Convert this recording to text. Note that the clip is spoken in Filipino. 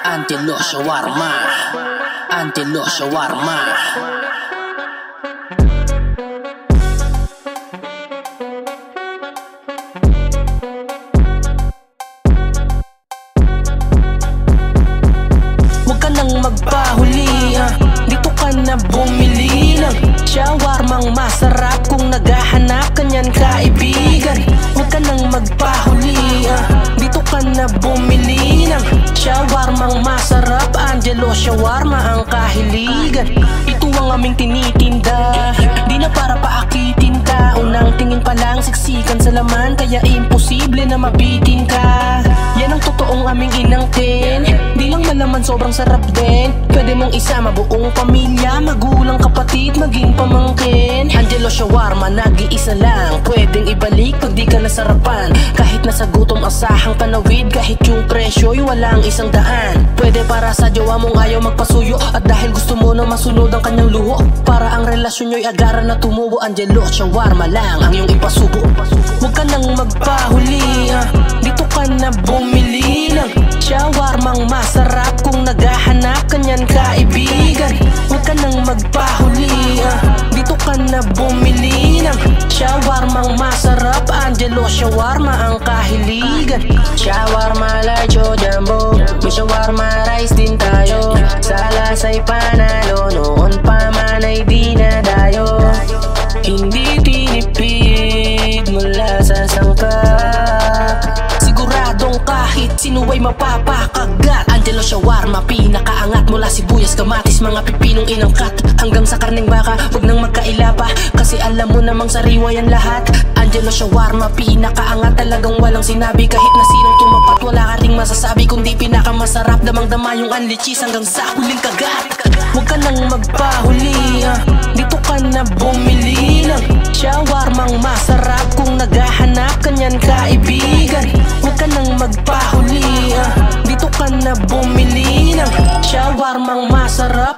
Angelo Shawarma, Angelo Shawarma. Huwag ka nang magpahuli, dito ka na bumili ng shawarmang masarap. Kung naghahanap ka niyan kaibigan, huwag ka nang magpahuli, dito ka na bumili ng shawarmang masarap. Angelo Shawarma ang kahiligan. Ito ang aming tinitinda, di na para paakitin ka. Unang tingin pa lang siksikan sa laman, kaya imposible na mabitin ka. Yan ang totoong aming inangkin, di lang malaman sobrang sarap din. Pwede mong isama buong pamilya, magulang, kapatid, maging pamangkin. Angelo Shawarma, nag-iisa lang, pwedeng ibalik pag di ka nasarapan. Kahit nasa gutom asahang panawid, kahit yung presyo'y walang 100. Pwede para sa jowa mong ayaw magpasuyo, at dahil gusto mo na masunod ang kanyang luho, para ang relasyon nyo'y agaran na tumubo. Angelo Shawarma lang ang iyong ipasubo. Huwag ka nang magpahuli, dito ka na bumili ng shawarmang masarap. Kung naghahanap ka niyan kaibigan, huwag ka nang magpahuli, dito ka na bumili ng shawarmang masarap. Angelo Shawarma ang kahiligan. Shawarma large o jumbo, may shawarma rice din tayo. Sa lasa'y panalo, noon pa man ay di na dayo. Hindi tinipid mula sa sangkap, siguradong kahit sino ay mapapakagat. Angelo Shawarma, pinakaangat mula sibuyas, kamatis, mga pipinong inangkat, hanggang sa karneng baka. Huwag nang magkaila pa, kasi alam mo namang sariwa yan lahat. Angelo Shawarma, pinakaangat, talagang walang sinabi. Kahit na sinong tumapat, wala ka ring masasabi, kundi pinakamasarap. Damang-dama yung unleashis hanggang sa huling kagat. Huwag ka nang magpahuli, dito ka na bumili ng shawarmang masarap. Kung naghahanap ka niyan kaibigan, huwag ka nang magpahuli, dito ka na bumili ng shawarmang masarap.